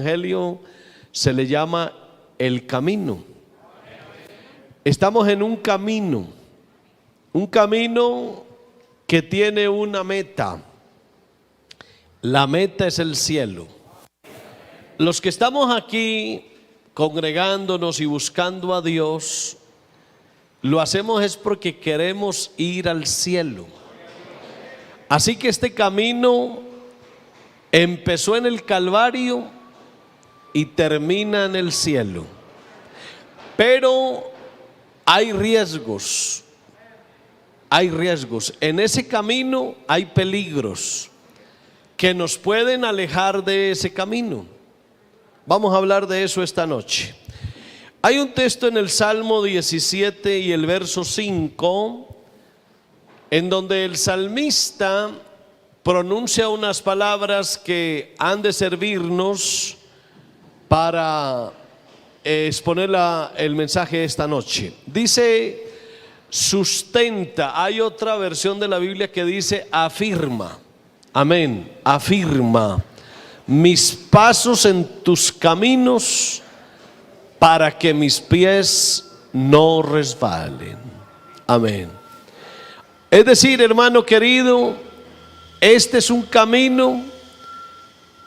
evangelio se le llama el camino. Estamos en un camino que tiene una meta. La meta es el cielo. Los que estamos aquí congregándonos y buscando a Dios, lo hacemos es porque queremos ir al cielo. Así que este camino empezó en el Calvario y termina en el cielo. Pero hay riesgos. En ese camino hay peligros que nos pueden alejar de ese camino. Vamos a hablar de eso esta noche. Hay un texto en el Salmo 17 y el verso 5, en donde el salmista pronuncia unas palabras que han de servirnos para exponer el mensaje de esta noche. Dice sustenta. Hay otra versión de la Biblia que dice afirma. Amén. Afirma mis pasos en tus caminos para que mis pies no resbalen. Amén. Es decir, hermano querido, este es un camino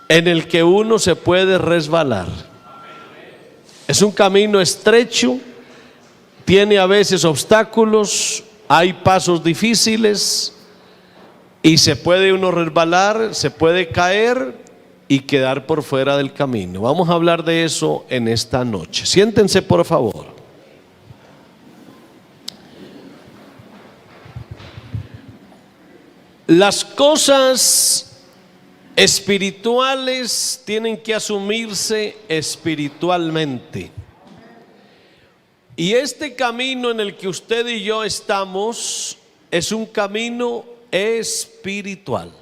en el que uno se puede resbalar. Es un camino estrecho, tiene a veces obstáculos, hay pasos difíciles y se puede uno resbalar, se puede caer y quedar por fuera del camino. Vamos a hablar de eso en esta noche. Siéntense por favor. Las cosas espirituales tienen que asumirse espiritualmente. Y este camino en el que usted y yo estamos es un camino espiritual.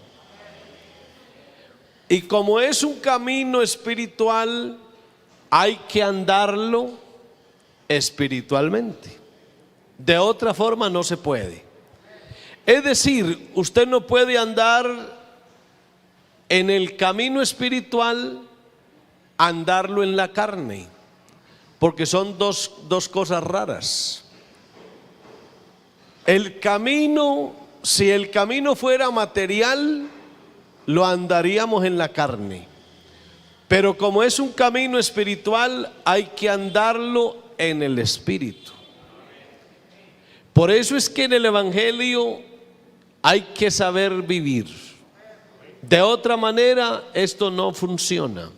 Y como es un camino espiritual, hay que andarlo espiritualmente. De otra forma no se puede. Es decir, usted no puede andar en el camino espiritual, andarlo en la carne, porque son dos cosas raras. El camino, si el camino fuera material, lo andaríamos en la carne. Pero como es un camino espiritual, hay que andarlo en el espíritu. Por eso es que en el evangelio hay que saber vivir. De otra manera, esto no funciona.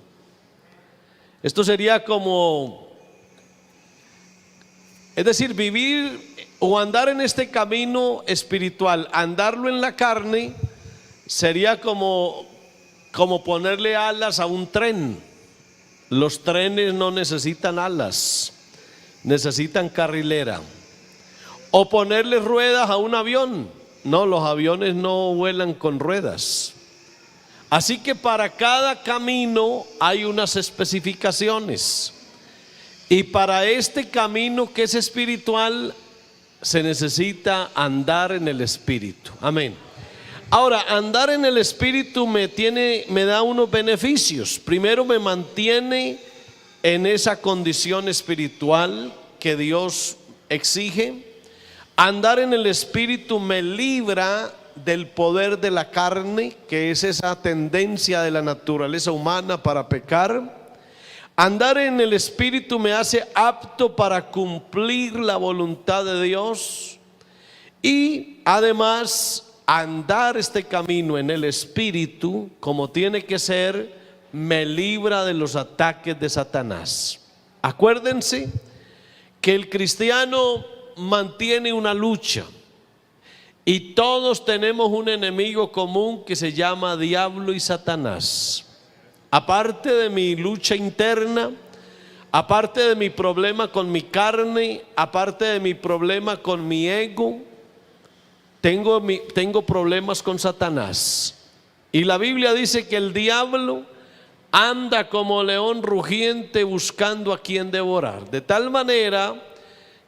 Esto sería como, es decir, vivir o andar en este camino espiritual, andarlo en la carne, sería como ponerle alas a un tren. Los trenes no necesitan alas, necesitan carrilera. O ponerle ruedas a un avión. No, los aviones no vuelan con ruedas. Así que para cada camino hay unas especificaciones. Y para este camino que es espiritual, se necesita andar en el espíritu. Amén. Ahora, andar en el espíritu me da unos beneficios. Primero, me mantiene en esa condición espiritual que Dios exige. Andar en el espíritu me libra del poder de la carne, que es esa tendencia de la naturaleza humana para pecar. Andar en el espíritu me hace apto para cumplir la voluntad de Dios. Y además, andar este camino en el espíritu, como tiene que ser, me libra de los ataques de Satanás. Acuérdense que el cristiano mantiene una lucha y todos tenemos un enemigo común que se llama diablo y Satanás. Aparte de mi lucha interna, aparte de mi problema con mi carne, aparte de mi problema con mi ego, tengo problemas con Satanás. Y la Biblia dice que el diablo anda como león rugiente buscando a quien devorar. De tal manera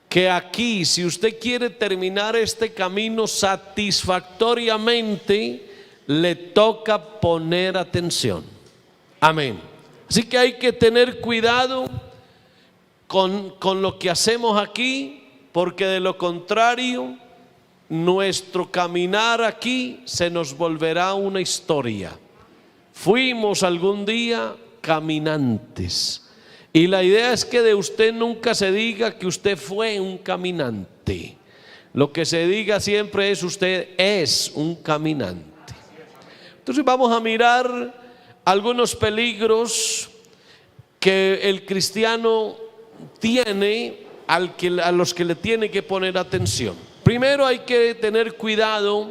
que aquí, si usted quiere terminar este camino satisfactoriamente, le toca poner atención. Amén. Así que hay que tener cuidado con lo que hacemos aquí, porque de lo contrario, nuestro caminar aquí se nos volverá una historia. Fuimos algún día caminantes, y la idea es que de usted nunca se diga que usted fue un caminante. Lo que se diga siempre es: usted es un caminante. Entonces vamos a mirar algunos peligros que el cristiano tiene, a los que le tiene que poner atención. Primero, hay que tener cuidado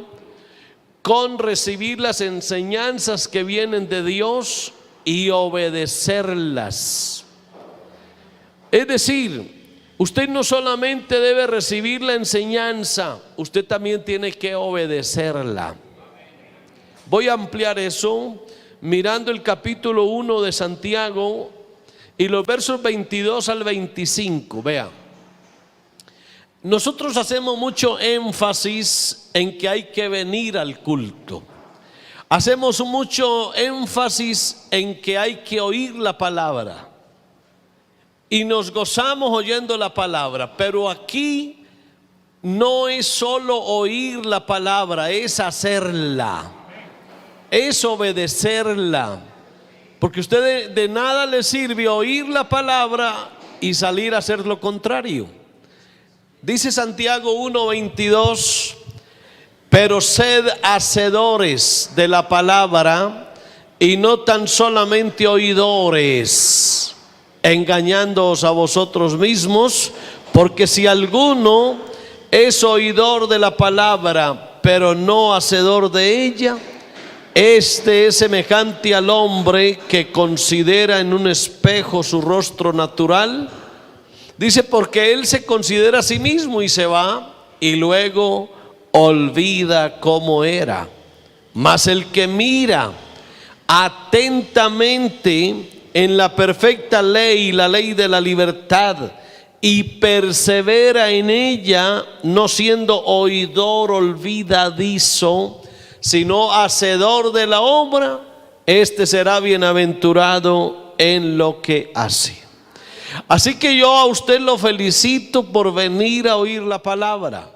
con recibir las enseñanzas que vienen de Dios y obedecerlas. Es decir, usted no solamente debe recibir la enseñanza, usted también tiene que obedecerla. Voy a ampliar eso mirando el capítulo 1 de Santiago y los versos 22 al 25. Vea, nosotros hacemos mucho énfasis en que hay que venir al culto. Hacemos mucho énfasis en que hay que oír la palabra. Y nos gozamos oyendo la palabra. Pero aquí no es solo oír la palabra, es hacerla. Es obedecerla. Porque usted de nada le sirve oír la palabra y salir a hacer lo contrario. Dice Santiago 1:22: pero sed hacedores de la palabra y no tan solamente oidores, engañándoos a vosotros mismos, porque si alguno es oidor de la palabra, pero no hacedor de ella, este es semejante al hombre que considera en un espejo su rostro natural. Dice, porque él se considera a sí mismo y se va y luego olvida cómo era. Mas el que mira atentamente en la perfecta ley, la ley de la libertad, y persevera en ella, no siendo oidor olvidadizo, sino hacedor de la obra, este será bienaventurado en lo que hace. Así que yo a usted lo felicito por venir a oír la palabra,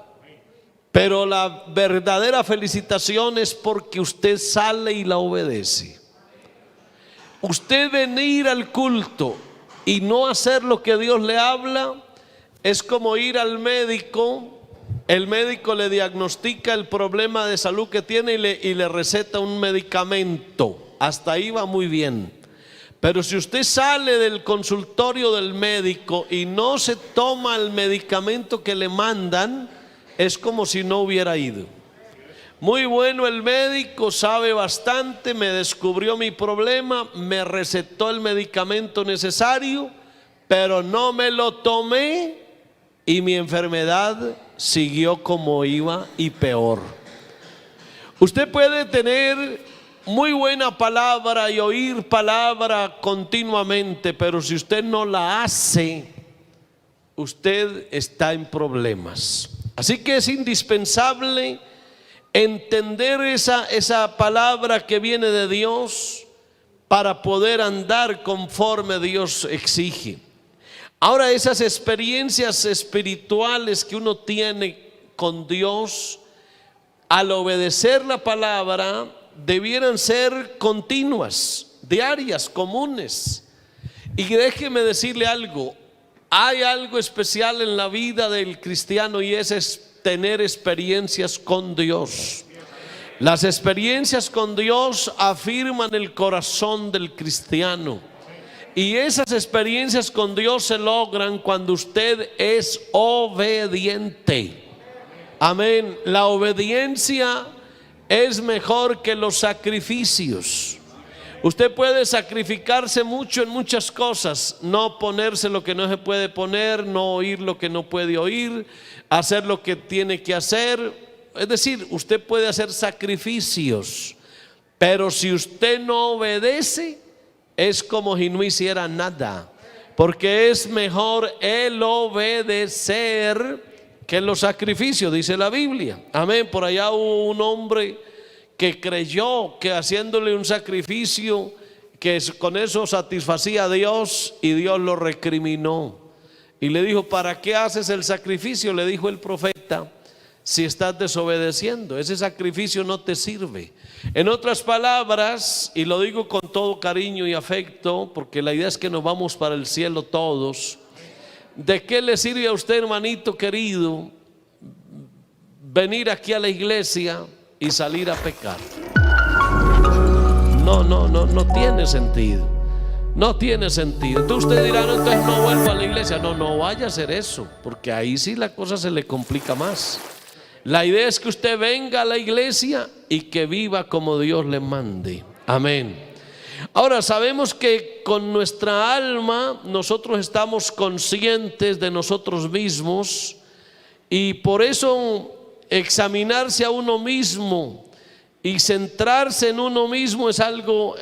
pero la verdadera felicitación es porque usted sale y la obedece. Usted venir al culto y no hacer lo que Dios le habla es como ir al médico. El médico le diagnostica el problema de salud que tiene y le receta un medicamento. Hasta ahí va muy bien. Pero si usted sale del consultorio del médico y no se toma el medicamento que le mandan, es como si no hubiera ido. Muy bueno el médico, sabe bastante, me descubrió mi problema, me recetó el medicamento necesario, pero no me lo tomé y mi enfermedad siguió como iba y peor. Usted puede tener muy buena palabra y oír palabra continuamente, pero si usted no la hace, usted está en problemas. Así que es indispensable entender esa palabra que viene de Dios para poder andar conforme Dios exige. Ahora, esas experiencias espirituales que uno tiene con Dios al obedecer la palabra debieran ser continuas, diarias, comunes. Y déjeme decirle algo: hay algo especial en la vida del cristiano y es tener experiencias con Dios. Las experiencias con Dios afirman el corazón del cristiano, y esas experiencias con Dios se logran cuando usted es obediente. Amén. La obediencia es mejor que los sacrificios. Usted puede sacrificarse mucho en muchas cosas, no ponerse lo que no se puede poner, no oír lo que no puede oír, hacer lo que tiene que hacer. Es decir, usted puede hacer sacrificios, pero si usted no obedece, es como si no hiciera nada, porque es mejor el obedecer que los sacrificios, dice la Biblia. Amén. Por allá hubo un hombre que creyó que haciéndole un sacrificio con eso satisfacía a Dios, y Dios lo recriminó y le dijo: ¿para qué haces el sacrificio? Le dijo el profeta, si estás desobedeciendo, ese sacrificio no te sirve. En otras palabras, y lo digo con todo cariño y afecto, porque la idea es que nos vamos para el cielo todos, ¿de qué le sirve a usted, hermanito querido, venir aquí a la iglesia y salir a pecar? No tiene sentido. No tiene sentido. Entonces usted dirá: no, entonces no vuelvo a la iglesia. No vaya a hacer eso, porque ahí sí la cosa se le complica más. La idea es que usted venga a la iglesia y que viva como Dios le mande. Amén. Ahora, sabemos que con nuestra alma nosotros estamos conscientes de nosotros mismos, y por eso examinarse a uno mismo y centrarse en uno mismo es algo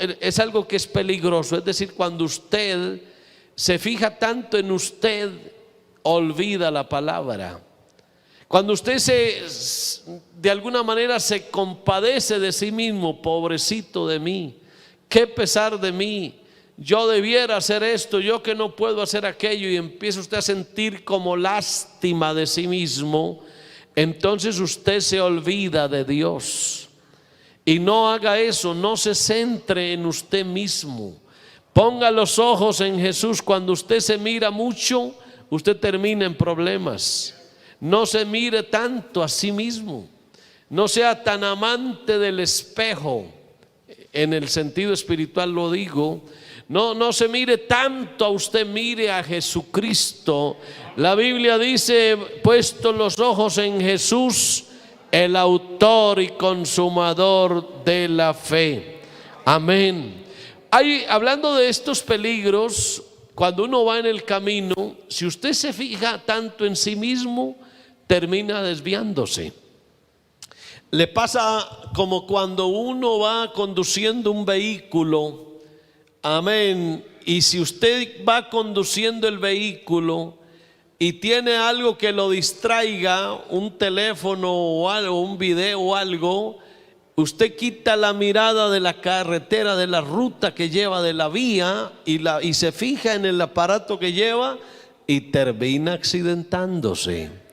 que es peligroso. Es decir, cuando usted se fija tanto en usted, olvida la palabra. Cuando usted de alguna manera se compadece de sí mismo: pobrecito de mí, qué pesar de mí, yo debiera hacer esto, yo que no puedo hacer aquello, y empieza usted a sentir como lástima de sí mismo, entonces usted se olvida de Dios. Y no haga eso, no se centre en usted mismo. Ponga los ojos en Jesús. Cuando usted se mira mucho, usted termina en problemas. No se mire tanto a sí mismo. No sea tan amante del espejo, en el sentido espiritual lo digo. No se mire tanto a usted, mire a Jesucristo. La Biblia dice: puesto los ojos en Jesús, el autor y consumador de la fe. Amén. Hablando de estos peligros, cuando uno va en el camino, si usted se fija tanto en sí mismo, termina desviándose. Le pasa como cuando uno va conduciendo un vehículo. Amén. Y si usted va conduciendo el vehículo y tiene algo que lo distraiga, un teléfono o algo, un video o algo, usted quita la mirada de la carretera, de la ruta que lleva, de la vía, y se fija en el aparato que lleva y termina accidentándose.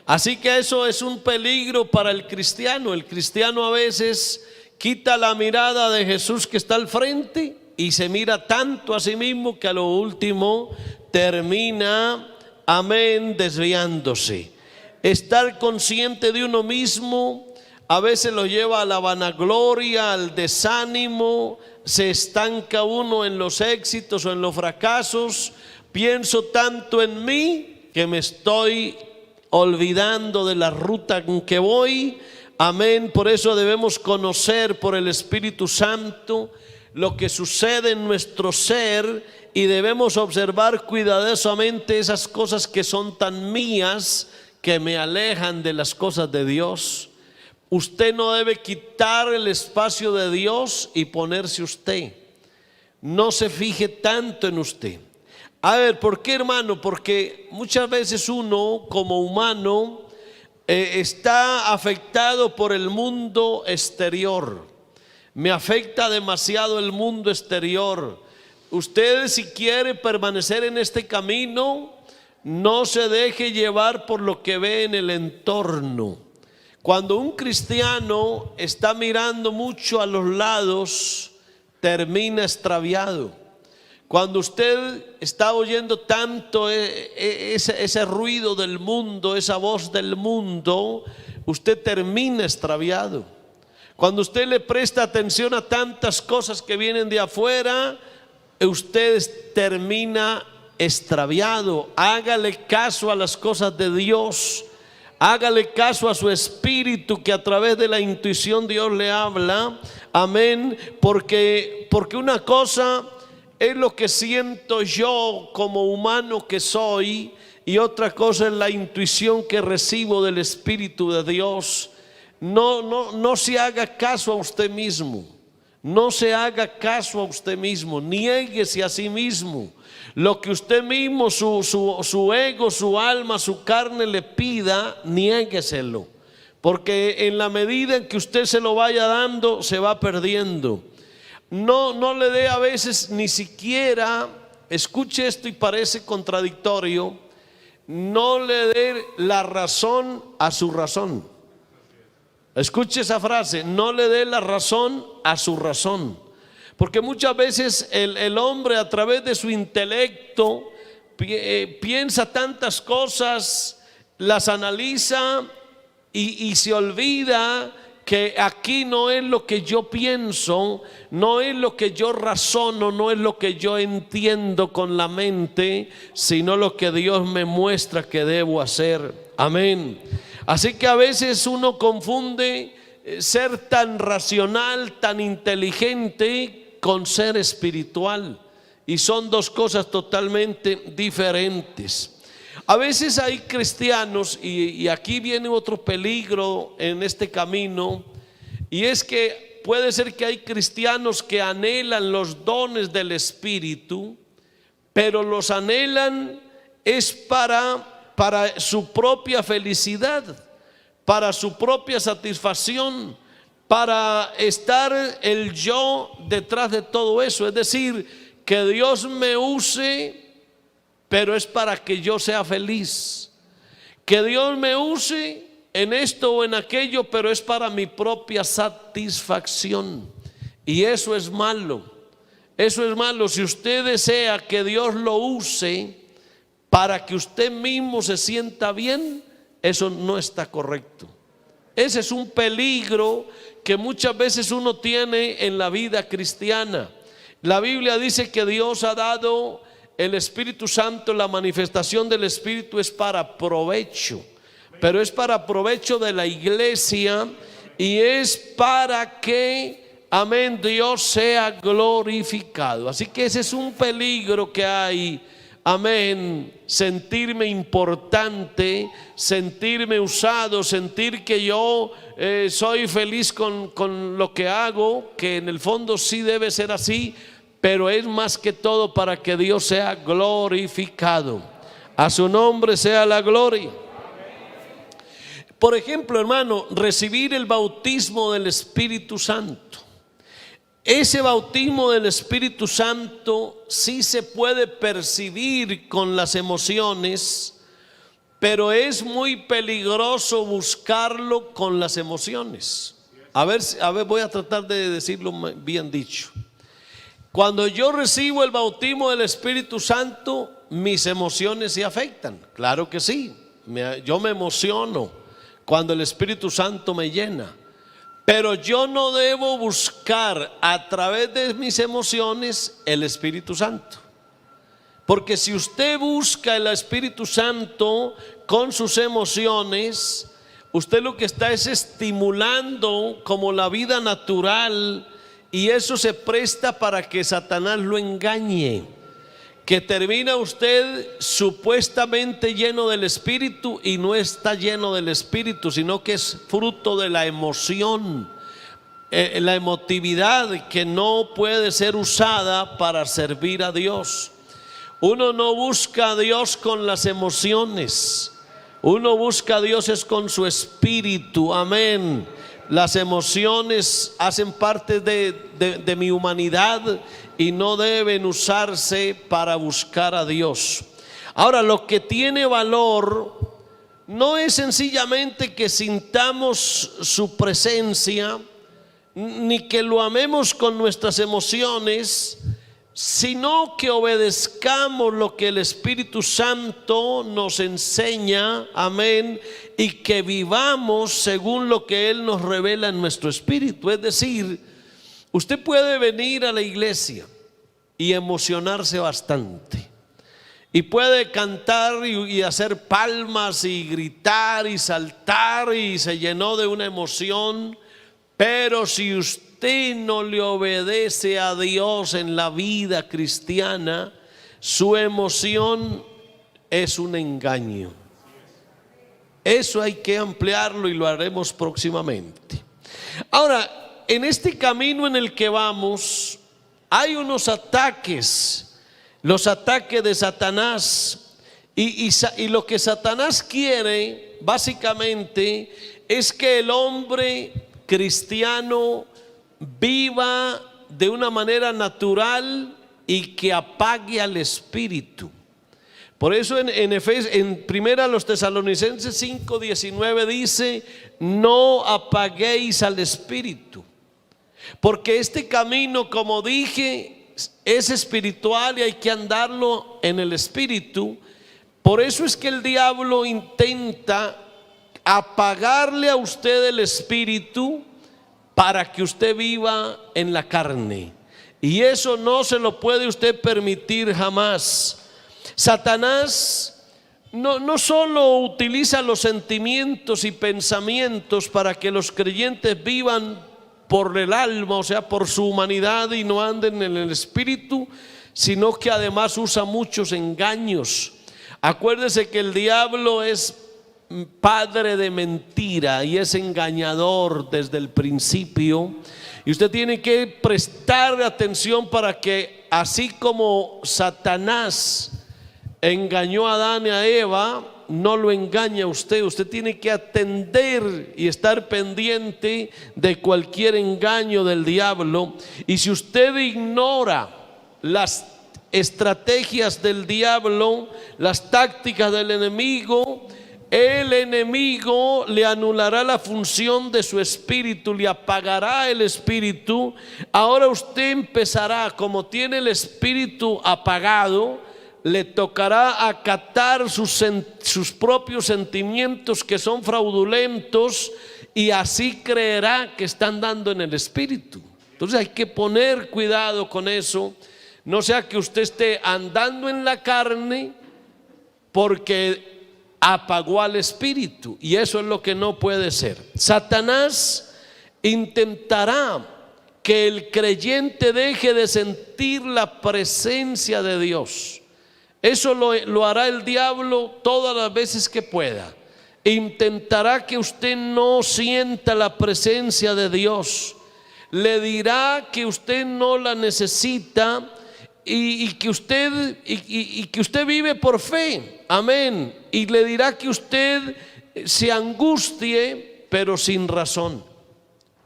Así que eso es un peligro para el cristiano. El cristiano a veces quita la mirada de Jesús que está al frente y se mira tanto a sí mismo que a lo último termina, amén, desviándose. Estar consciente de uno mismo a veces lo lleva a la vanagloria, al desánimo. Se estanca uno en los éxitos o en los fracasos. Pienso tanto en mí que me estoy olvidando de la ruta en que voy. Amén. Por eso debemos conocer por el Espíritu Santo lo que sucede en nuestro ser, y debemos observar cuidadosamente esas cosas que son tan mías, que me alejan de las cosas de Dios. Usted no debe quitar el espacio de Dios y ponerse usted. No se fije tanto en usted. A ver, ¿por qué, hermano? Porque muchas veces uno como humano está afectado por el mundo exterior. Me afecta demasiado el mundo exterior. Usted, si quiere permanecer en este camino, no se deje llevar por lo que ve en el entorno. Cuando un cristiano está mirando mucho a los lados, termina extraviado. Cuando usted está oyendo tanto ese ruido del mundo, esa voz del mundo, usted termina extraviado. Cuando usted le presta atención a tantas cosas que vienen de afuera, usted termina extraviado. Hágale caso a las cosas de Dios. Hágale caso a su espíritu, que a través de la intuición Dios le habla. Amén. Porque una cosa es lo que siento yo como humano que soy, y otra cosa es la intuición que recibo del Espíritu de Dios. No se haga caso a usted mismo. No se haga caso a usted mismo. Niéguese a sí mismo. Lo que usted mismo, su ego, su alma, su carne le pida, niégueselo. Porque en la medida en que usted se lo vaya dando, se va perdiendo. no le dé a veces ni siquiera, escuche esto y parece contradictorio, no le dé la razón a su razón. Escuche esa frase, no le dé la razón a su razón. Porque muchas veces el hombre a través de su intelecto piensa tantas cosas, las analiza y se olvida que aquí no es lo que yo pienso, no es lo que yo razono, no es lo que yo entiendo con la mente, sino lo que Dios me muestra que debo hacer. Amén. Así que a veces uno confunde ser tan racional, tan inteligente con ser espiritual, y son dos cosas totalmente diferentes. A veces hay cristianos, y aquí viene otro peligro en este camino, y es que puede ser que hay cristianos que anhelan los dones del Espíritu, pero los anhelan es para su propia felicidad, para su propia satisfacción, para estar el yo detrás de todo eso. Es decir, que Dios me use, pero es para que yo sea feliz. Que Dios me use en esto o en aquello, pero es para mi propia satisfacción. Y eso es malo. Eso es malo. Si usted desea que Dios lo use para que usted mismo se sienta bien, eso no está correcto. Ese es un peligro que muchas veces uno tiene en la vida cristiana. La Biblia dice que Dios ha dado el Espíritu Santo, la manifestación del Espíritu es para provecho, pero es para provecho de la iglesia y es para que, amén, Dios sea glorificado. Así que ese es un peligro que hay, amén, sentirme importante, sentirme usado, sentir que yo soy feliz con lo que hago, que en el fondo sí debe ser así, pero es más que todo para que Dios sea glorificado. A su nombre sea la gloria. Por ejemplo, hermano, recibir el bautismo del Espíritu Santo. Ese bautismo del Espíritu Santo sí se puede percibir con las emociones, pero es muy peligroso buscarlo con las emociones. A ver, voy a tratar de decirlo bien dicho. Cuando yo recibo el bautismo del Espíritu Santo, mis emociones se afectan. Claro que sí, yo me emociono cuando el Espíritu Santo me llena. Pero yo no debo buscar a través de mis emociones el Espíritu Santo. Porque si usted busca el Espíritu Santo con sus emociones, usted lo que está es estimulando como la vida natural, y eso se presta para que Satanás lo engañe, que termina usted supuestamente lleno del Espíritu y no está lleno del Espíritu, sino que es fruto de la emoción, la emotividad que no puede ser usada para servir a Dios. Uno no busca a Dios con las emociones, uno busca a Dios es con su espíritu. Amén. Las emociones hacen parte de mi humanidad y no deben usarse para buscar a Dios. Ahora, lo que tiene valor no es sencillamente que sintamos su presencia, ni que lo amemos con nuestras emociones, sino que obedezcamos lo que el Espíritu Santo nos enseña, amén, y que vivamos según lo que Él nos revela en nuestro espíritu. Es decir, usted puede venir a la iglesia y emocionarse bastante, y puede cantar y hacer palmas y gritar y saltar y se llenó de una emoción, pero si usted no le obedece a Dios en la vida cristiana, su emoción es un engaño. Eso hay que ampliarlo y lo haremos próximamente. Ahora, en este camino en el que vamos, hay unos ataques, los ataques de Satanás, y lo que Satanás quiere básicamente es que el hombre cristiano viva de una manera natural y que apague al espíritu. Por eso en primera los Tesalonicenses 5:19 dice: no apaguéis al espíritu, porque este camino, como dije, es espiritual y hay que andarlo en el espíritu. Por eso es que el diablo intenta apagarle a usted el espíritu para que usted viva en la carne, y eso no se lo puede usted permitir jamás. Satanás no solo utiliza los sentimientos y pensamientos para que los creyentes vivan por el alma, o sea, por su humanidad, y no anden en el espíritu, sino que además usa muchos engaños. Acuérdese que el diablo es padre de mentira y es engañador desde el principio, y usted tiene que prestar atención para que, así como Satanás engañó a Adán y a Eva, no lo engaña a usted. Usted tiene que atender y estar pendiente de cualquier engaño del diablo. Y si usted ignora las estrategias del diablo, las tácticas del enemigo, el enemigo le anulará la función de su espíritu, le apagará el espíritu. Ahora usted empezará, como tiene el espíritu apagado, le tocará acatar sus propios sentimientos, que son fraudulentos, y así creerá que están dando en el espíritu. Entonces hay que poner cuidado con eso, no sea que usted esté andando en la carne porque apagó al espíritu, y eso es lo que no puede ser. Satanás intentará que el creyente deje de sentir la presencia de Dios. Eso lo hará el diablo todas las veces que pueda. Intentará que usted no sienta la presencia de Dios. Le dirá que usted no la necesita y que usted vive por fe. Amén. Y le dirá que usted se angustie, pero sin razón.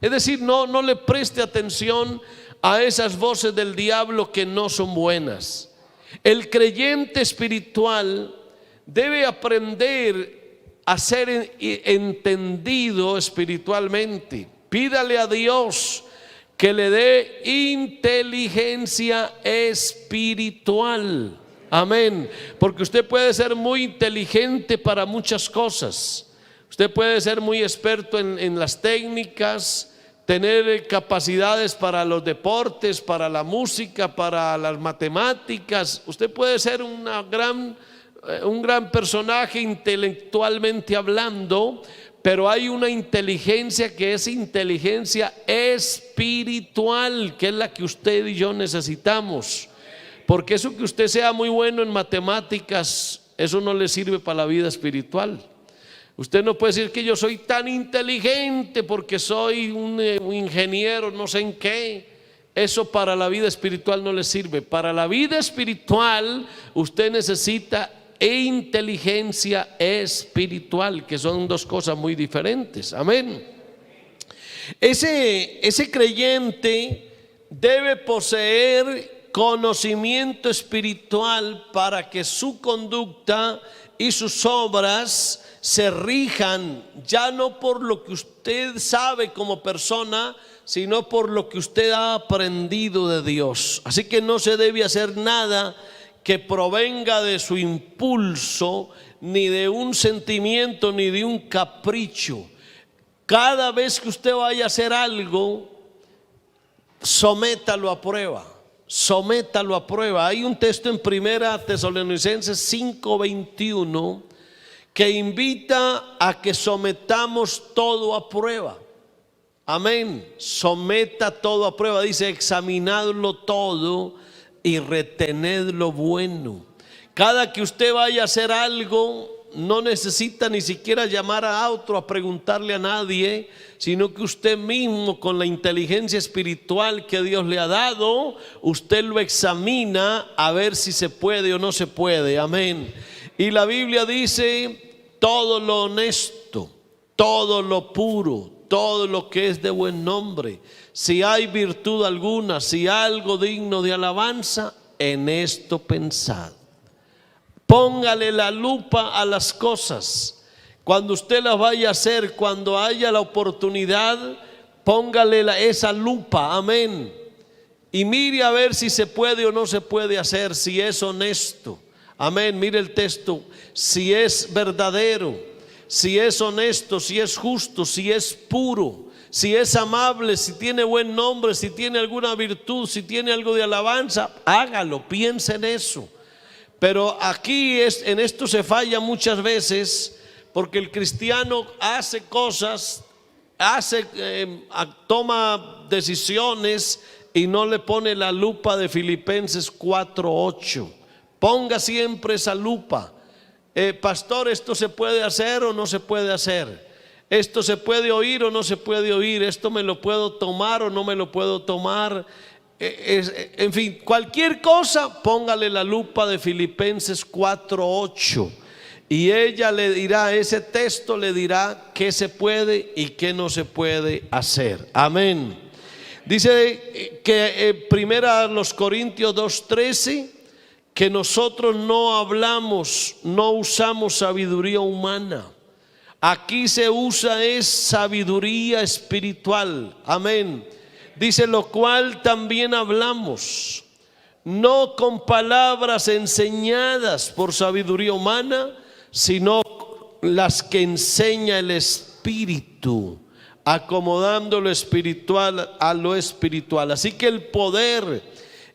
Es decir, no le preste atención a esas voces del diablo que no son buenas. El creyente espiritual debe aprender a ser entendido espiritualmente. Pídale a Dios que le dé inteligencia espiritual. Amén. Porque usted puede ser muy inteligente para muchas cosas. Usted puede ser muy experto en las técnicas, tener capacidades para los deportes, para la música, para las matemáticas. Usted puede ser un gran personaje intelectualmente hablando, pero hay una inteligencia que es inteligencia espiritual, que es la que usted y yo necesitamos. Porque eso que usted sea muy bueno en matemáticas, eso no le sirve para la vida espiritual. Usted no puede decir que yo soy tan inteligente porque soy un ingeniero, no sé en qué. Eso para la vida espiritual no le sirve. Para la vida espiritual usted necesita inteligencia espiritual, que son dos cosas muy diferentes. Amén. Ese creyente debe poseer conocimiento espiritual para que su conducta y sus obras se rijan ya no por lo que usted sabe como persona, sino por lo que usted ha aprendido de Dios. Así que no se debe hacer nada que provenga de su impulso, ni de un sentimiento, ni de un capricho. Cada vez que usted vaya a hacer algo, sométalo a prueba. Sométalo a prueba. Hay un texto en primera Tesalonicenses 5:21 que invita a que sometamos todo a prueba. Amén. Someta todo a prueba. Dice: examinadlo todo y retened lo bueno. Cada que usted vaya a hacer algo, no necesita ni siquiera llamar a otro, a preguntarle a nadie, sino que usted mismo, con la inteligencia espiritual que Dios le ha dado, usted lo examina a ver si se puede o no se puede. Amén. Y la Biblia dice: todo lo honesto, todo lo puro, todo lo que es de buen nombre, si hay virtud alguna, si algo digno de alabanza, en esto pensad. Póngale la lupa a las cosas. Cuando usted las vaya a hacer, cuando haya la oportunidad, póngale esa lupa, amén. Y mire a ver si se puede o no se puede hacer, si es honesto. Amén, mire el texto, si es verdadero, si es honesto, si es justo, si es puro, si es amable, si tiene buen nombre, si tiene alguna virtud, si tiene algo de alabanza, hágalo, piense en eso. Pero aquí en esto se falla muchas veces, porque el cristiano hace cosas, toma decisiones y no le pone la lupa de Filipenses 4:8. Ponga siempre esa lupa. Pastor, ¿esto se puede hacer o no se puede hacer? ¿Esto se puede oír o no se puede oír? ¿Esto me lo puedo tomar o no me lo puedo tomar? En fin, cualquier cosa, póngale la lupa de Filipenses 4:8. Y ella le dirá, ese texto le dirá qué se puede y qué no se puede hacer. Amén. Dice que primera los Corintios 2:13, que nosotros no hablamos, no usamos sabiduría humana. Aquí se usa es sabiduría espiritual. Amén. Dice, lo cual también hablamos, no con palabras enseñadas por sabiduría humana, sino las que enseña el Espíritu, acomodando lo espiritual a lo espiritual. Así que el poder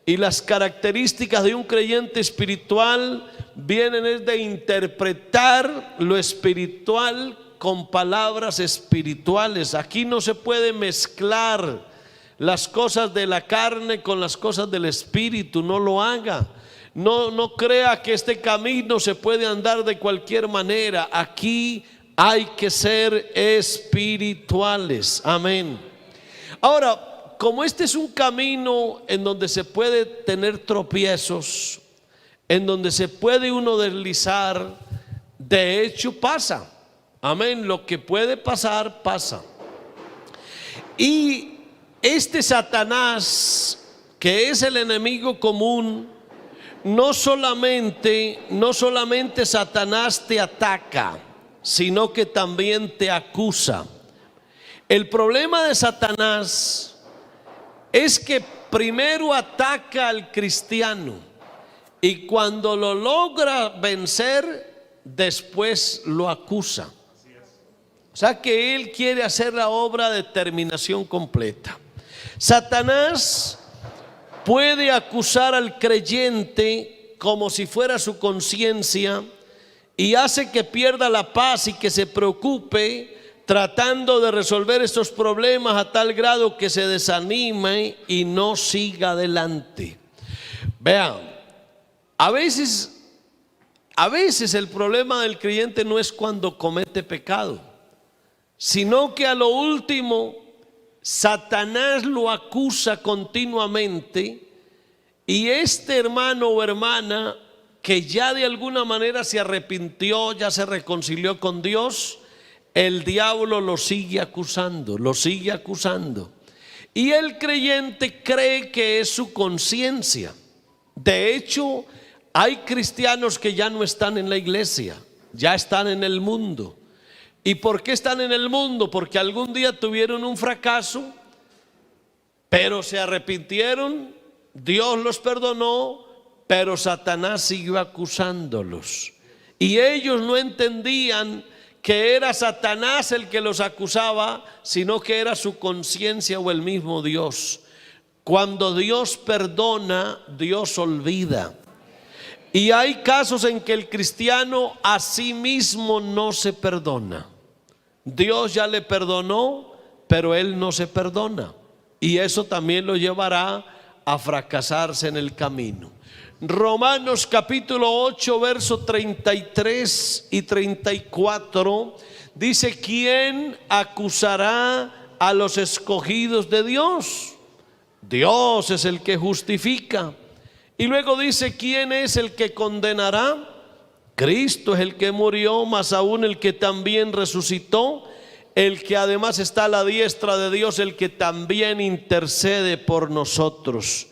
y las características de un creyente espiritual vienen de interpretar lo espiritual con palabras espirituales. Aquí no se puede mezclar las cosas de la carne con las cosas del espíritu, no lo haga. No crea que este camino se puede andar de cualquier manera. Aquí hay que ser espirituales. Amén. Ahora, como este es un camino en donde se puede tener tropiezos, en donde se puede uno deslizar, de hecho pasa. Amén. Lo que puede pasar, pasa. Y este Satanás, que es el enemigo común, no solamente Satanás te ataca, sino que también te acusa. El problema de Satanás es que primero ataca al cristiano y cuando lo logra vencer, después lo acusa. O sea que él quiere hacer la obra de terminación completa. Satanás puede acusar al creyente como si fuera su conciencia y hace que pierda la paz y que se preocupe tratando de resolver estos problemas a tal grado que se desanime y no siga adelante. Vean, a veces el problema del creyente no es cuando comete pecado, sino que a lo último Satanás lo acusa continuamente y este hermano o hermana que ya de alguna manera se arrepintió, ya se reconcilió con Dios, el diablo lo sigue acusando, y el creyente cree que es su conciencia. De hecho, hay cristianos que ya no están en la iglesia, ya están en el mundo. ¿Y por qué están en el mundo? Porque algún día tuvieron un fracaso, pero se arrepintieron, Dios los perdonó, pero Satanás siguió acusándolos. Y ellos no entendían que era Satanás el que los acusaba, sino que era su conciencia o el mismo Dios. Cuando Dios perdona, Dios olvida. Y hay casos en que el cristiano a sí mismo no se perdona. Dios ya le perdonó, pero él no se perdona. Y eso también lo llevará a fracasarse en el camino. Romanos capítulo 8, verso 33 y 34 dice: ¿quién acusará a los escogidos de Dios? Dios es el que justifica. Y luego dice: ¿quién es el que condenará? Cristo es el que murió, más aún el que también resucitó, el que además está a la diestra de Dios, el que también intercede por nosotros.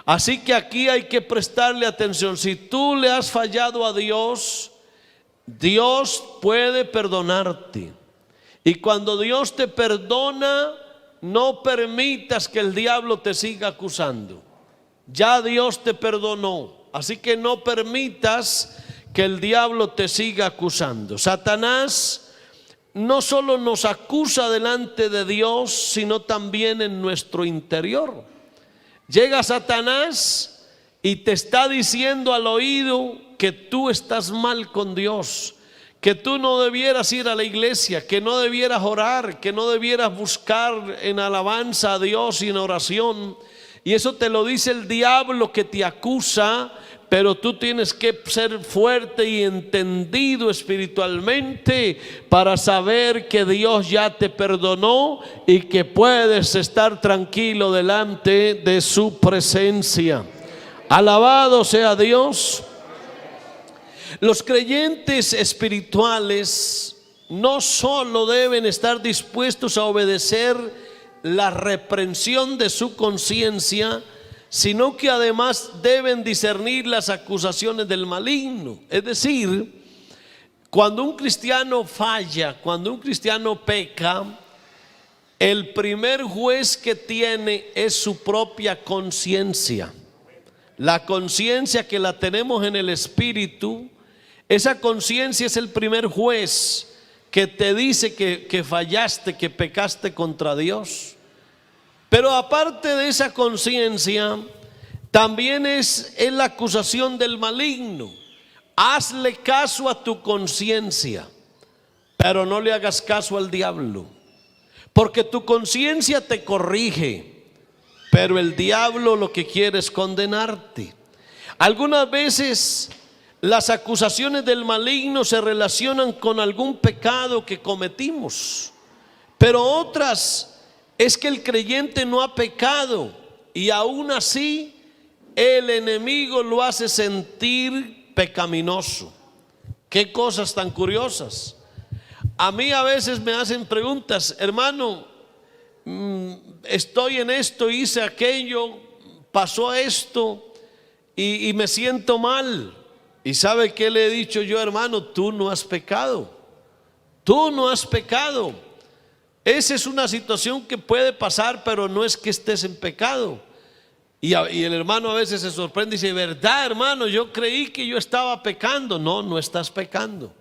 Así que aquí hay que prestarle atención. Si tú le has fallado a Dios, Dios puede perdonarte. Y cuando Dios te perdona, no permitas que el diablo te siga acusando. Ya Dios te perdonó, así que no permitas que el diablo te siga acusando. Satanás no solo nos acusa delante de Dios, sino también en nuestro interior. Llega Satanás y te está diciendo al oído que tú estás mal con Dios, que tú no debieras ir a la iglesia, que no debieras orar, que no debieras buscar en alabanza a Dios y en oración. Y eso te lo dice el diablo que te acusa, pero tú tienes que ser fuerte y entendido espiritualmente para saber que Dios ya te perdonó y que puedes estar tranquilo delante de su presencia. Alabado sea Dios. Los creyentes espirituales no solo deben estar dispuestos a obedecer la reprensión de su conciencia, sino que además deben discernir las acusaciones del maligno. Es decir, cuando un cristiano falla, cuando un cristiano peca, el primer juez que tiene es su propia conciencia. La conciencia que la tenemos en el espíritu, esa conciencia es el primer juez que te dice que fallaste, que pecaste contra Dios. Pero aparte de esa conciencia, también es la acusación del maligno. Hazle caso a tu conciencia, pero no le hagas caso al diablo, porque tu conciencia te corrige, pero el diablo lo que quiere es condenarte. Algunas veces las acusaciones del maligno se relacionan con algún pecado que cometimos, pero otras es que el creyente no ha pecado y aún así el enemigo lo hace sentir pecaminoso. Qué cosas tan curiosas. A mí a veces me hacen preguntas: hermano, estoy en esto, hice aquello, pasó esto y me siento mal. ¿Y sabe qué le he dicho yo? Hermano, tú no has pecado. Tú no has pecado. Esa es una situación que puede pasar, pero no es que estés en pecado. Y el hermano a veces se sorprende y dice: ¿verdad, hermano? Yo creí que yo estaba pecando. No, no estás pecando.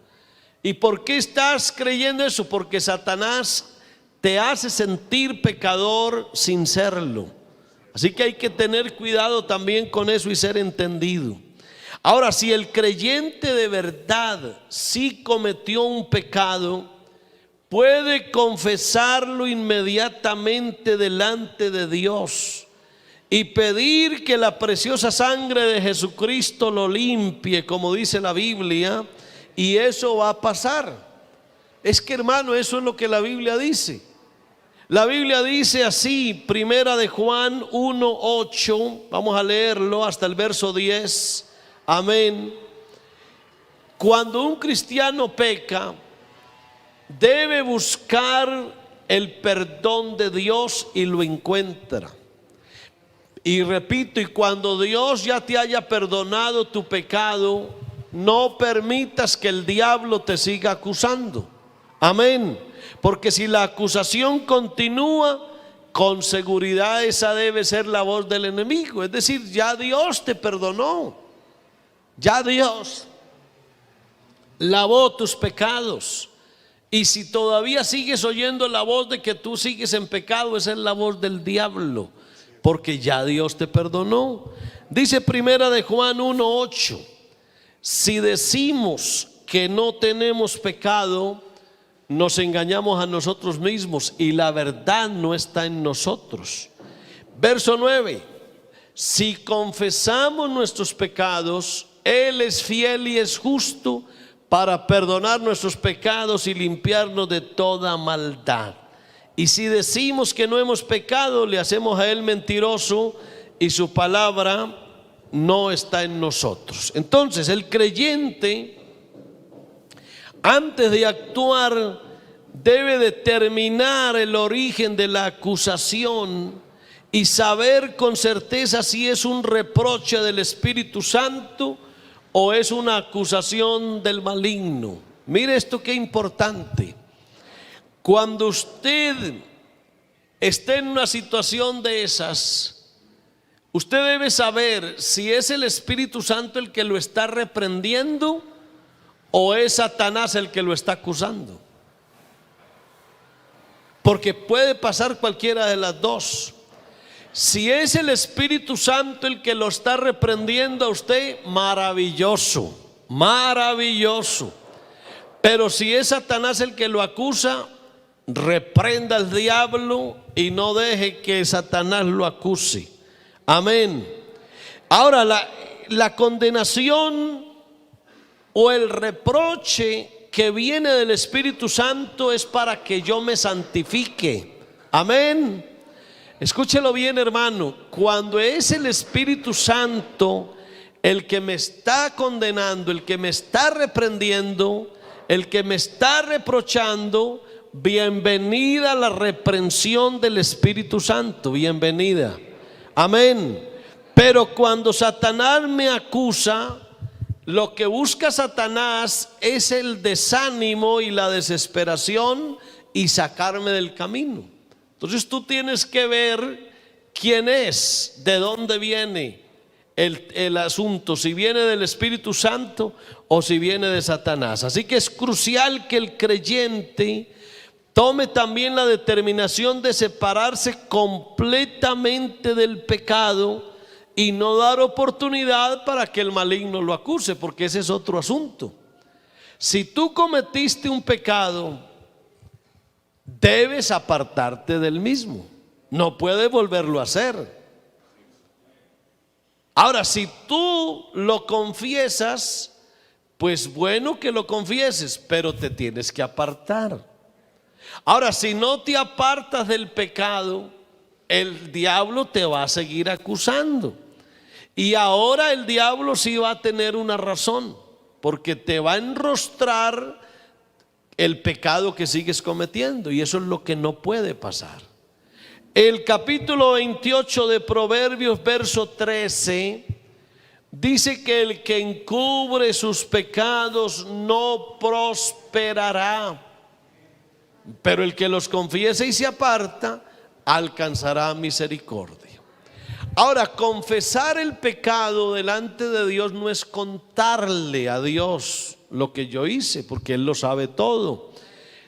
¿Y por qué estás creyendo eso? Porque Satanás te hace sentir pecador sin serlo. Así que hay que tener cuidado también con eso y ser entendido. Ahora, si el creyente de verdad sí cometió un pecado, puede confesarlo inmediatamente delante de Dios y pedir que la preciosa sangre de Jesucristo lo limpie, como dice la Biblia, y eso va a pasar. Es que, hermano, eso es lo que la Biblia dice. La Biblia dice así, primera de Juan 1:8, vamos a leerlo hasta el verso 10. Amén. Cuando un cristiano peca, debe buscar el perdón de Dios y lo encuentra. Y repito, y cuando Dios ya te haya perdonado tu pecado, no permitas que el diablo te siga acusando. Amén. Porque si la acusación continúa, con seguridad esa debe ser la voz del enemigo. Es decir, ya Dios te perdonó. Ya Dios lavó tus pecados. Y si todavía sigues oyendo la voz de que tú sigues en pecado, esa es la voz del diablo, porque ya Dios te perdonó. Dice primera de Juan 1:8: si decimos que no tenemos pecado, nos engañamos a nosotros mismos y la verdad no está en nosotros. Verso 9: si confesamos nuestros pecados, Él es fiel y es justo para perdonar nuestros pecados y limpiarnos de toda maldad. Y si decimos que no hemos pecado, le hacemos a Él mentiroso y su palabra no está en nosotros. Entonces, el creyente, antes de actuar debe determinar el origen de la acusación y saber con certeza si es un reproche del Espíritu Santo o es una acusación del maligno. Mire esto qué importante. Cuando usted esté en una situación de esas, usted debe saber si es el Espíritu Santo el que lo está reprendiendo o es Satanás el que lo está acusando. Porque puede pasar cualquiera de las dos. Si es el Espíritu Santo el que lo está reprendiendo a usted, maravilloso, maravilloso. Pero si es Satanás el que lo acusa, reprenda al diablo y no deje que Satanás lo acuse. Amén. Ahora la condenación o el reproche que viene del Espíritu Santo es para que yo me santifique. Amén. Escúchelo bien, hermano. Cuando es el Espíritu Santo el que me está condenando, el que me está reprendiendo, el que me está reprochando, bienvenida la reprensión del Espíritu Santo, bienvenida. Amén. Pero cuando Satanás me acusa, lo que busca Satanás es el desánimo y la desesperación y sacarme del camino. Entonces tú tienes que ver quién es, de dónde viene el asunto, si viene del Espíritu Santo o si viene de Satanás. Así que es crucial que el creyente tome también la determinación de separarse completamente del pecado y no dar oportunidad para que el maligno lo acuse, porque ese es otro asunto. Si tú cometiste un pecado, debes apartarte del mismo, no puedes volverlo a hacer. Ahora, si tú lo confiesas, pues bueno que lo confieses, pero te tienes que apartar. Ahora, si no te apartas del pecado, el diablo te va a seguir acusando. Y ahora el diablo sí va a tener una razón, porque te va a enrostrar el pecado que sigues cometiendo, y eso es lo que no puede pasar. El capítulo 28 de Proverbios, verso 13, dice que el que encubre sus pecados no prosperará, pero el que los confiese y se aparta alcanzará misericordia. Ahora, confesar el pecado delante de Dios no es contarle a Dios lo que yo hice, porque Él lo sabe todo.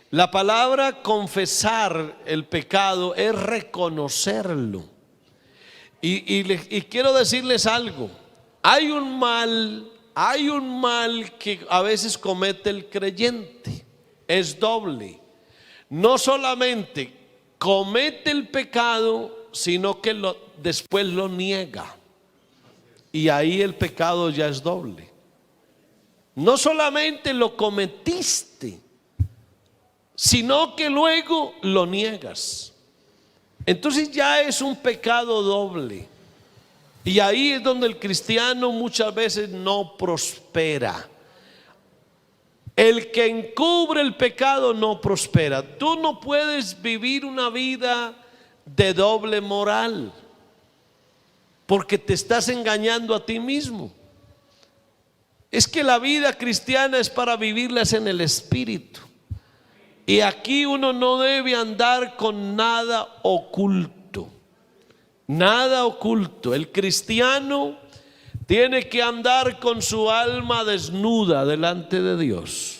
La palabra confesar el pecado es reconocerlo. Y quiero decirles algo. Hay un mal que a veces comete el creyente. Es doble. No solamente comete el pecado, sino que después lo niega. Y ahí el pecado ya es doble. No solamente lo cometiste, sino que luego lo niegas. Entonces ya es un pecado doble. Y ahí es donde el cristiano muchas veces no prospera. El que encubre el pecado no prospera. Tú no puedes vivir una vida de doble moral, porque te estás engañando a ti mismo. Es que la vida cristiana es para vivirlas en el Espíritu. Y aquí uno no debe andar con nada oculto. Nada oculto. El cristiano tiene que andar con su alma desnuda delante de Dios,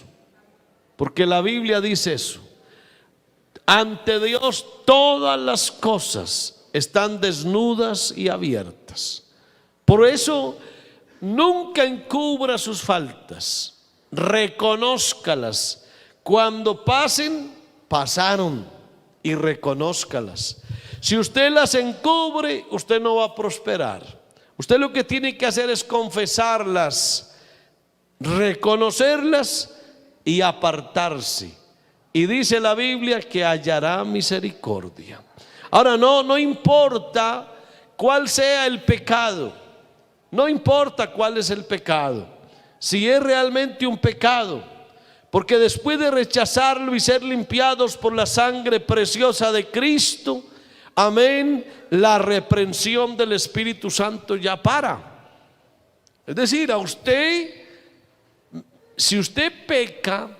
porque la Biblia dice eso. Ante Dios todas las cosas están desnudas y abiertas. Por eso nunca encubra sus faltas, reconózcalas. Cuando pasen, pasaron, y reconózcalas. Si usted las encubre, usted no va a prosperar. Usted lo que tiene que hacer es confesarlas, reconocerlas y apartarse. Y dice la Biblia que hallará misericordia. Ahora no importa cuál sea el pecado. No importa cuál es el pecado. Si es realmente un pecado, Porque después de rechazarlo y ser limpiados por la sangre preciosa de Cristo, amén, la reprensión del Espíritu Santo ya para. Es decir, a usted, si usted peca,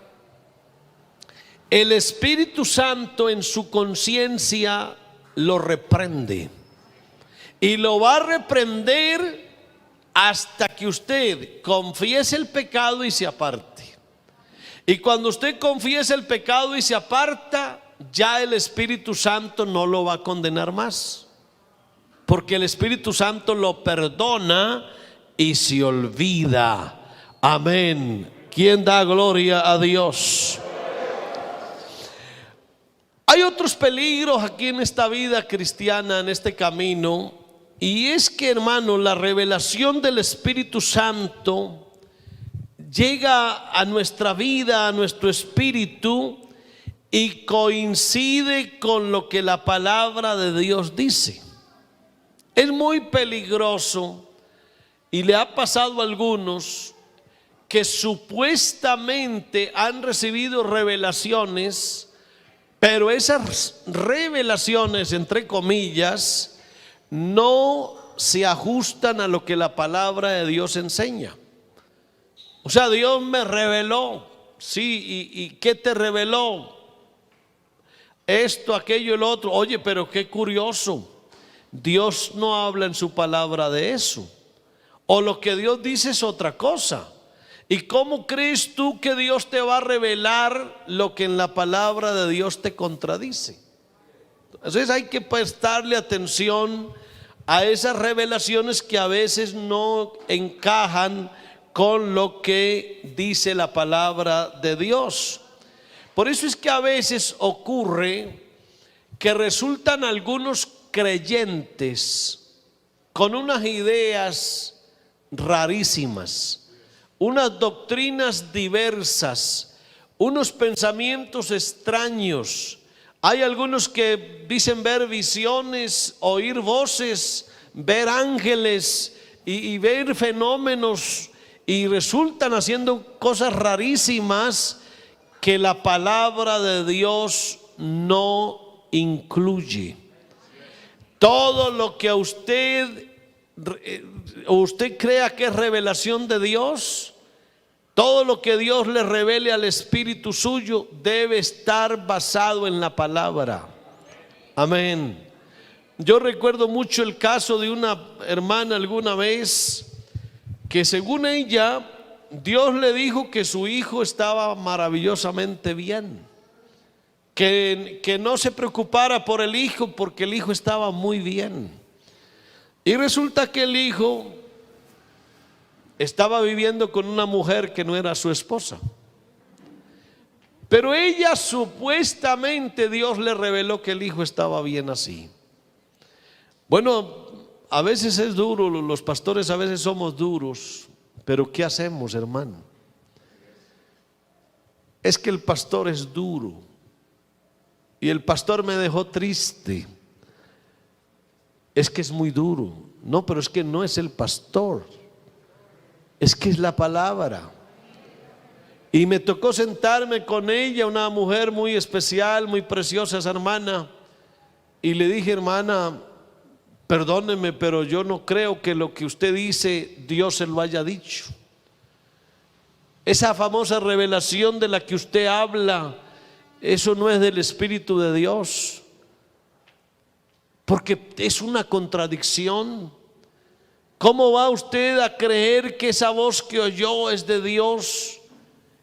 el Espíritu Santo en su conciencia lo reprende. Y lo va a reprender hasta que usted confiese el pecado y se aparte. Y cuando usted confiesa el pecado y se aparta, ya el Espíritu Santo no lo va a condenar más, porque el Espíritu Santo lo perdona y se olvida. Amén. ¿Quién da gloria a Dios? Hay otros peligros aquí en esta vida cristiana, en este camino, y es que, hermano, la revelación del Espíritu Santo llega a nuestra vida, a nuestro espíritu, y coincide con lo que la palabra de Dios dice. Es muy peligroso, y le ha pasado a algunos que supuestamente han recibido revelaciones, pero esas revelaciones, entre comillas, no se ajustan a lo que la palabra de Dios enseña. O sea, Dios me reveló, sí, ¿y qué te reveló? Esto, aquello, el otro. Oye, pero qué curioso, Dios no habla en su palabra de eso, o lo que Dios dice es otra cosa. ¿Y cómo crees tú que Dios te va a revelar lo que en la palabra de Dios te contradice? Entonces hay que prestarle atención a esas revelaciones que a veces no encajan con lo que dice la palabra de Dios. Por eso es que a veces ocurre que resultan algunos creyentes con unas ideas rarísimas, unas doctrinas diversas, unos pensamientos extraños. Hay algunos que dicen ver visiones, oír voces, ver ángeles y ver fenómenos, y resultan haciendo cosas rarísimas que la palabra de Dios no incluye. Todo lo que usted crea que es revelación de Dios, todo lo que Dios le revele al espíritu suyo debe estar basado en la palabra. Amén. Yo recuerdo mucho el caso de una hermana alguna vez que, según ella, Dios le dijo que su hijo estaba maravillosamente bien, que no se preocupara por el hijo porque el hijo estaba muy bien. Y resulta que el hijo estaba viviendo con una mujer que no era su esposa, pero ella supuestamente, Dios le reveló que el hijo estaba bien así. Bueno, a veces es duro, los pastores a veces somos duros, pero ¿qué hacemos, hermano? Es que el pastor es duro, y el pastor me dejó triste. Es que es muy duro. No, pero es que no es el pastor, es que es la palabra. Y me tocó sentarme con ella, una mujer muy especial, muy preciosa, esa hermana, y le dije: hermana, perdóneme, pero yo no creo que lo que usted dice Dios se lo haya dicho. Esa famosa revelación de la que usted habla, eso no es del Espíritu de Dios, porque es una contradicción. ¿Cómo va usted a creer que esa voz que oyó es de Dios,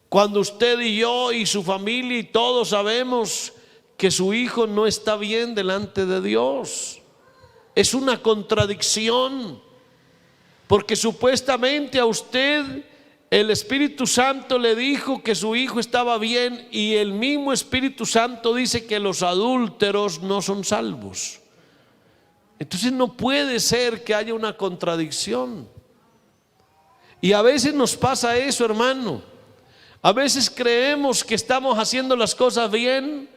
cuando usted y yo y su familia y todos sabemos que su hijo no está bien delante de Dios? Es una contradicción, porque supuestamente a usted el Espíritu Santo le dijo que su hijo estaba bien, y el mismo Espíritu Santo dice que los adúlteros no son salvos. Entonces no puede ser que haya una contradicción. Y a veces nos pasa eso, hermano. A veces creemos que estamos haciendo las cosas bien,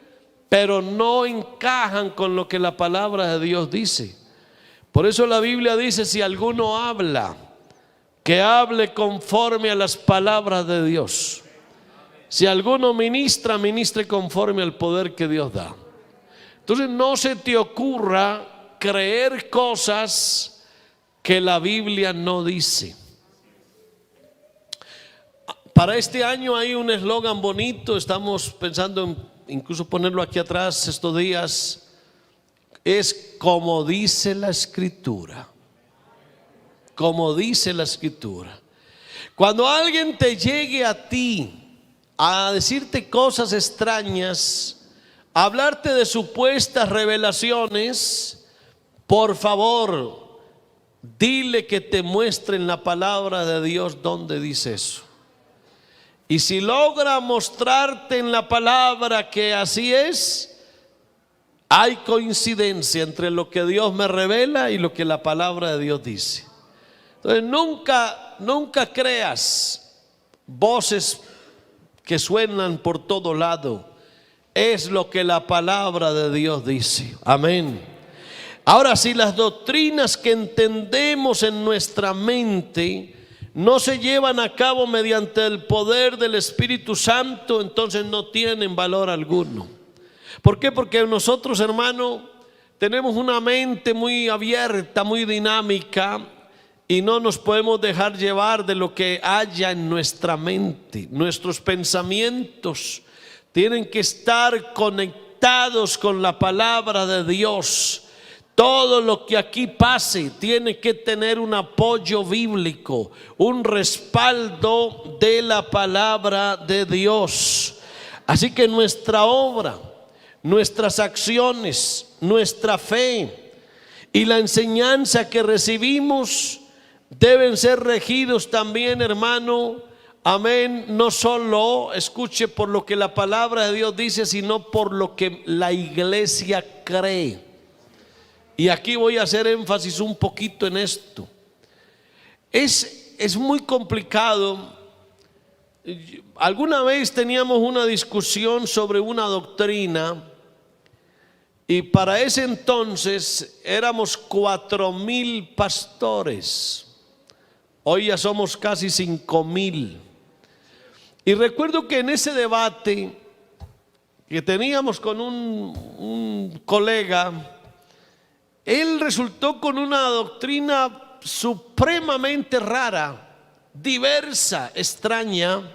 pero no encajan con lo que la palabra de Dios dice. Por eso la Biblia dice: si alguno habla, que hable conforme a las palabras de Dios. Si alguno ministra, ministre conforme al poder que Dios da. Entonces no se te ocurra creer cosas que la Biblia no dice. Para este año hay un eslogan bonito, estamos pensando en incluso ponerlo aquí atrás estos días. Es como dice la Escritura. Como dice la Escritura. Cuando alguien te llegue a ti a decirte cosas extrañas, a hablarte de supuestas revelaciones, por favor, dile que te muestre en la palabra de Dios dónde dice eso. Y si logra mostrarte en la palabra que así es, hay coincidencia entre lo que Dios me revela y lo que la palabra de Dios dice. Entonces nunca creas voces que suenan por todo lado. Es lo que la palabra de Dios dice. Amén. Ahora, si las doctrinas que entendemos en nuestra mente no se llevan a cabo mediante el poder del Espíritu Santo, entonces no tienen valor alguno. ¿Por qué? Porque nosotros, hermano, tenemos una mente muy abierta, muy dinámica, y no nos podemos dejar llevar de lo que haya en nuestra mente. Nuestros pensamientos tienen que estar conectados con la palabra de Dios. Todo lo que aquí pase tiene que tener un apoyo bíblico, un respaldo de la palabra de Dios. Así que nuestra obra, nuestras acciones, nuestra fe y la enseñanza que recibimos deben ser regidos también, hermano, amén, no solo, escuche, por lo que la palabra de Dios dice, sino por lo que la iglesia cree. Y aquí voy a hacer énfasis un poquito en esto. Es muy complicado. Alguna vez teníamos una discusión sobre una doctrina, y para ese entonces éramos 4,000 pastores. Hoy ya somos casi 5,000. Y recuerdo que en ese debate que teníamos con un colega, él resultó con una doctrina supremamente rara, diversa, extraña,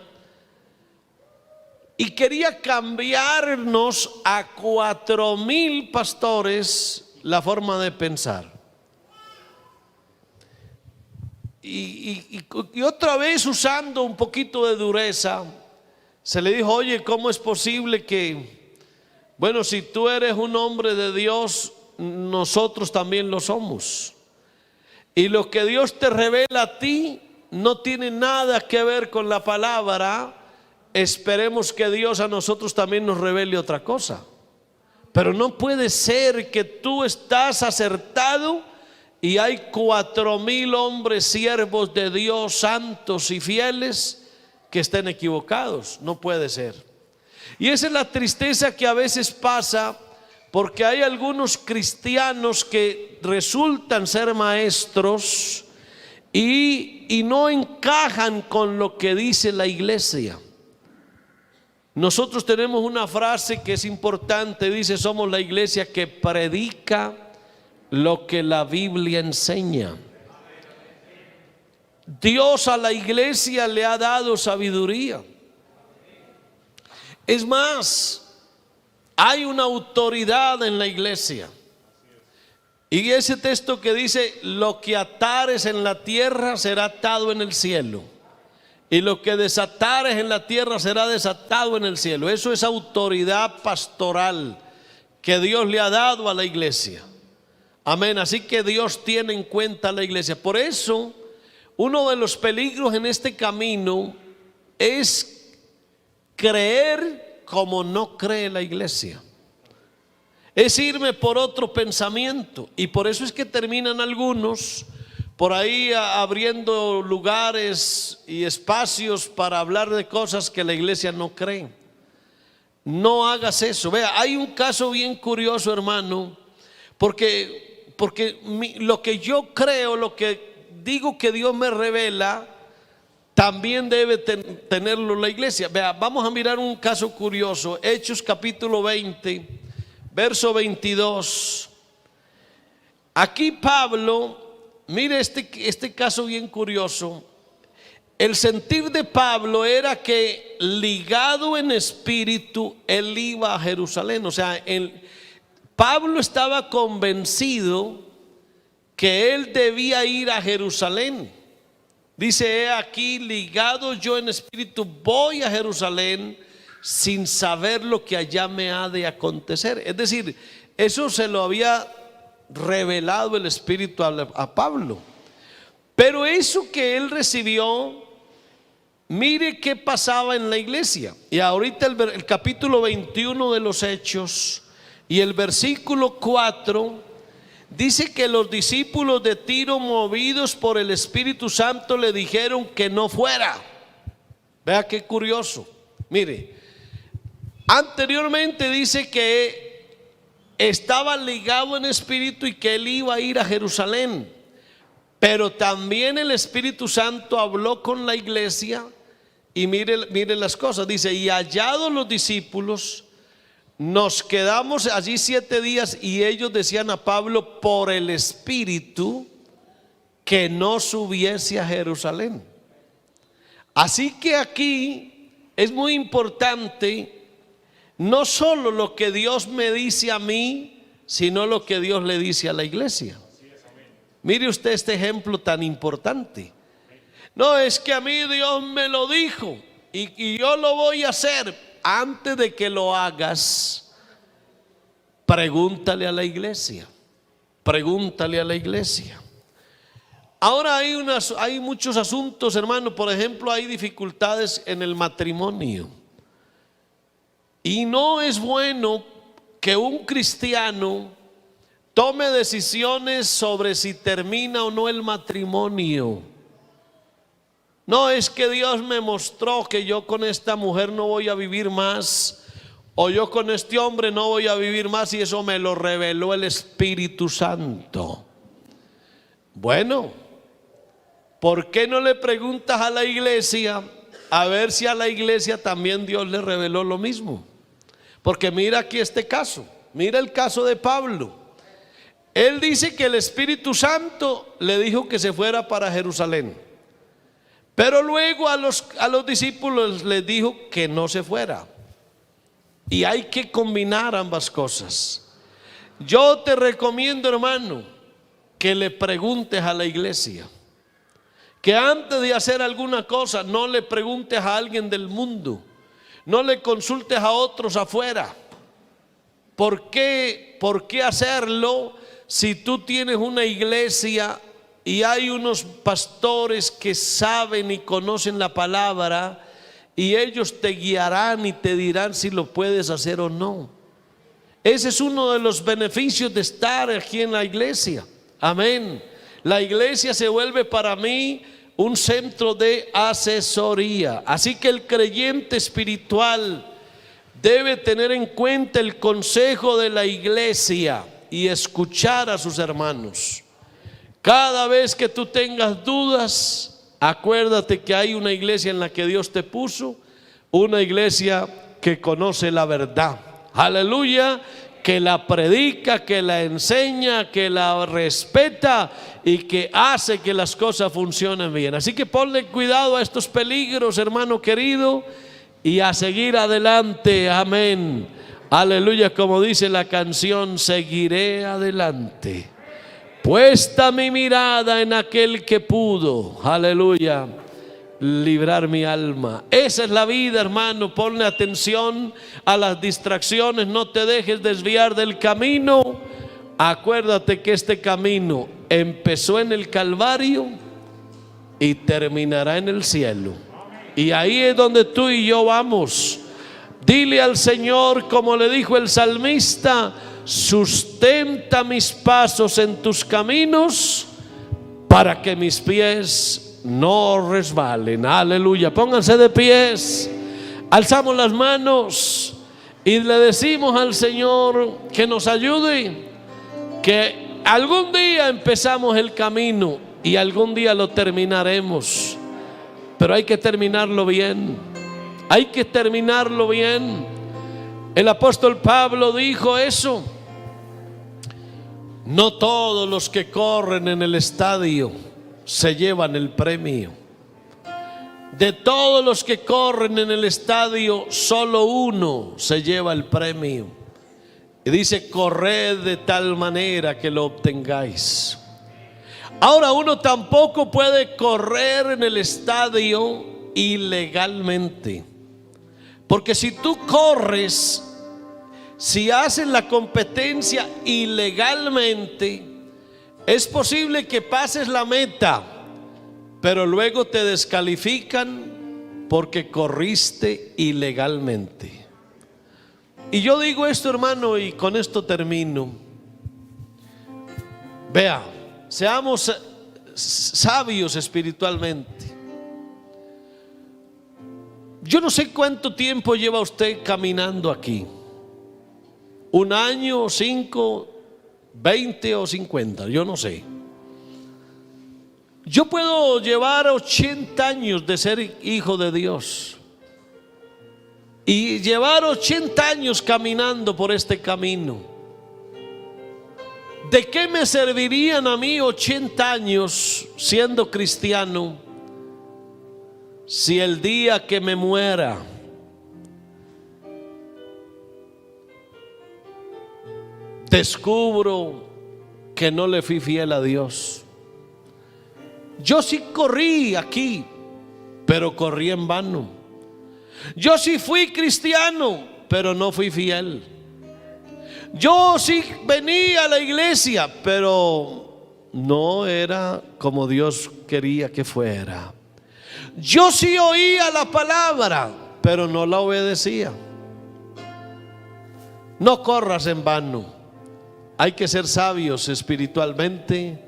y quería cambiarnos a 4,000 pastores la forma de pensar. Y otra vez, usando un poquito de dureza, se le dijo: oye, ¿cómo es posible que, bueno, si tú eres un hombre de Dios, nosotros también lo somos? Y lo que Dios te revela a ti no tiene nada que ver con la palabra. Esperemos que Dios a nosotros también nos revele otra cosa. Pero no puede ser que tú estás acertado y hay 4,000 hombres siervos de Dios, santos y fieles, que estén equivocados. No puede ser. Y esa es la tristeza que a veces pasa, porque hay algunos cristianos que resultan ser maestros y no encajan con lo que dice la iglesia. Nosotros tenemos una frase que es importante, dice: somos la iglesia que predica lo que la Biblia enseña. Dios a la iglesia le ha dado sabiduría. Es más, hay una autoridad en la iglesia. Y ese texto que dice: lo que atares en la tierra será atado en el cielo, y lo que desatares en la tierra será desatado en el cielo. Eso es autoridad pastoral que Dios le ha dado a la iglesia. Amén. Así que Dios tiene en cuenta a la iglesia. Por eso, uno de los peligros en este camino es creer como no cree la iglesia. Es irme por otro pensamiento. Y por eso es que terminan algunos por ahí abriendo lugares y espacios para hablar de cosas que la iglesia no cree. No hagas eso. Vea, hay un caso bien curioso, hermano, porque lo que yo creo, lo que digo que Dios me revela, también debe tenerlo la iglesia. Vea, vamos a mirar un caso curioso. Hechos capítulo 20, verso 22. Aquí Pablo, mire este caso bien curioso. El sentir de Pablo era que, ligado en espíritu, él iba a Jerusalén. O sea, Pablo estaba convencido que él debía ir a Jerusalén. Dice: he aquí, ligado yo en espíritu, voy a Jerusalén sin saber lo que allá me ha de acontecer. Es decir, eso se lo había revelado el Espíritu a Pablo. Pero eso que él recibió, mire qué pasaba en la iglesia. Y ahorita el capítulo 21 de los Hechos y el versículo 4 dice que los discípulos de Tiro, movidos por el Espíritu Santo, le dijeron que no fuera. Vea qué curioso. Mire, anteriormente dice que estaba ligado en espíritu y que él iba a ir a Jerusalén. Pero también el Espíritu Santo habló con la iglesia. Y mire las cosas. Dice: y hallados los discípulos, nos quedamos allí 7 días, y ellos decían a Pablo por el Espíritu que no subiese a Jerusalén. Así que aquí es muy importante no solo lo que Dios me dice a mí, sino lo que Dios le dice a la iglesia. Mire usted este ejemplo tan importante. No es que a mí Dios me lo dijo y yo lo voy a hacer. Antes de que lo hagas, pregúntale a la iglesia. Pregúntale a la iglesia. Ahora hay muchos asuntos, hermano. Por ejemplo, hay dificultades en el matrimonio. Y no es bueno que un cristiano tome decisiones sobre si termina o no el matrimonio. No es que Dios me mostró que yo con esta mujer no voy a vivir más, o yo con este hombre no voy a vivir más, y eso me lo reveló el Espíritu Santo. Bueno, ¿por qué no le preguntas a la iglesia a ver si a la iglesia también Dios le reveló lo mismo? Porque mira aquí este caso, mira el caso de Pablo. Él dice que el Espíritu Santo le dijo que se fuera para Jerusalén, pero luego a los discípulos les dijo que no se fuera. Y hay que combinar ambas cosas. Yo te recomiendo, hermano, que le preguntes a la iglesia, que antes de hacer alguna cosa no le preguntes a alguien del mundo, no le consultes a otros afuera. ¿Por qué hacerlo si tú tienes una iglesia y hay unos pastores que saben y conocen la palabra, y ellos te guiarán y te dirán si lo puedes hacer o no? Ese es uno de los beneficios de estar aquí en la iglesia. Amén. La iglesia se vuelve para mí un centro de asesoría. Así que el creyente espiritual debe tener en cuenta el consejo de la iglesia y escuchar a sus hermanos. Cada vez que tú tengas dudas, acuérdate que hay una iglesia en la que Dios te puso, una iglesia que conoce la verdad. Aleluya, que la predica, que la enseña, que la respeta y que hace que las cosas funcionen bien. Así que ponle cuidado a estos peligros, hermano querido, y a seguir adelante. Amén. Aleluya, como dice la canción: seguiré adelante, puesta mi mirada en aquel que pudo, aleluya, librar mi alma. Esa es la vida, hermano. Ponle atención a las distracciones, no te dejes desviar del camino. Acuérdate que este camino empezó en el Calvario y terminará en el cielo, y ahí es donde tú y yo vamos. Dile al Señor, como le dijo el salmista: sustenta mis pasos en tus caminos, para que mis pies no resbalen. Aleluya. Pónganse de pies, alzamos las manos y le decimos al Señor que nos ayude, que algún día empezamos el camino y algún día lo terminaremos. pero hay que terminarlo bien. Hay que terminarlo bien. El apóstol Pablo dijo eso. No todos los que corren en el estadio se llevan el premio. De todos los que corren en el estadio, solo uno se lleva el premio. Y dice: corred de tal manera que lo obtengáis. Ahora, uno tampoco puede correr en el estadio ilegalmente, porque si tú corres, si haces la competencia ilegalmente, es posible que pases la meta, pero luego te descalifican porque corriste ilegalmente. Y yo digo esto, hermano, y con esto termino. Vea, seamos sabios espiritualmente. Yo no sé cuánto tiempo lleva usted caminando aquí. 1 año, 5, 20 o 50, yo no sé. Yo puedo llevar 80 años de ser hijo de Dios y llevar 80 años caminando por este camino. ¿De qué me servirían a mí 80 años siendo cristiano si el día que me muera descubro que no le fui fiel a Dios? Yo sí corrí aquí, pero corrí en vano. Yo sí fui cristiano, pero no fui fiel. Yo sí venía a la iglesia, pero no era como Dios quería que fuera. Yo sí oía la palabra, pero no la obedecía. No corras en vano. Hay que ser sabios espiritualmente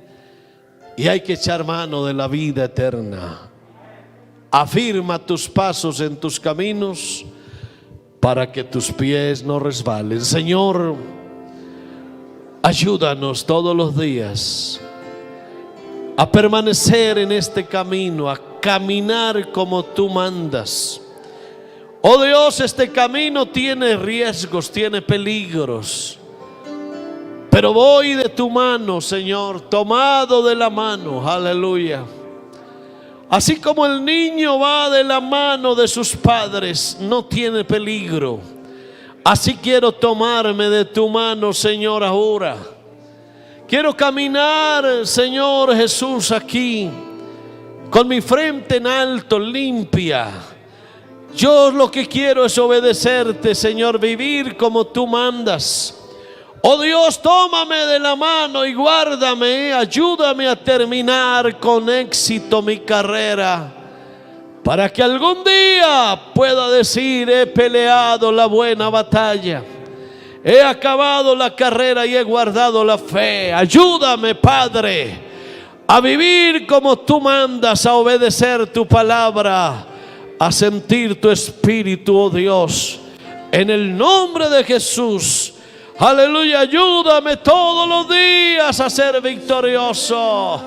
y hay que echar mano de la vida eterna. Afirma tus pasos en tus caminos para que tus pies no resbalen. Señor, ayúdanos todos los días a permanecer en este camino, a caminar como tú mandas. Oh Dios, este camino tiene riesgos, tiene peligros, pero voy de tu mano, Señor, tomado de la mano. Aleluya. Así como el niño va de la mano de sus padres, no tiene peligro. Así quiero tomarme de tu mano, Señor, ahora. Quiero caminar, Señor Jesús, aquí con mi frente en alto, limpia. Yo lo que quiero es obedecerte, Señor, vivir como tú mandas. Oh Dios, tómame de la mano y guárdame, ayúdame a terminar con éxito mi carrera, para que algún día pueda decir: he peleado la buena batalla, he acabado la carrera y he guardado la fe. Ayúdame, Padre, a vivir como tú mandas, a obedecer tu palabra, a sentir tu espíritu, oh Dios, en el nombre de Jesús. Aleluya, ayúdame todos los días a ser victorioso.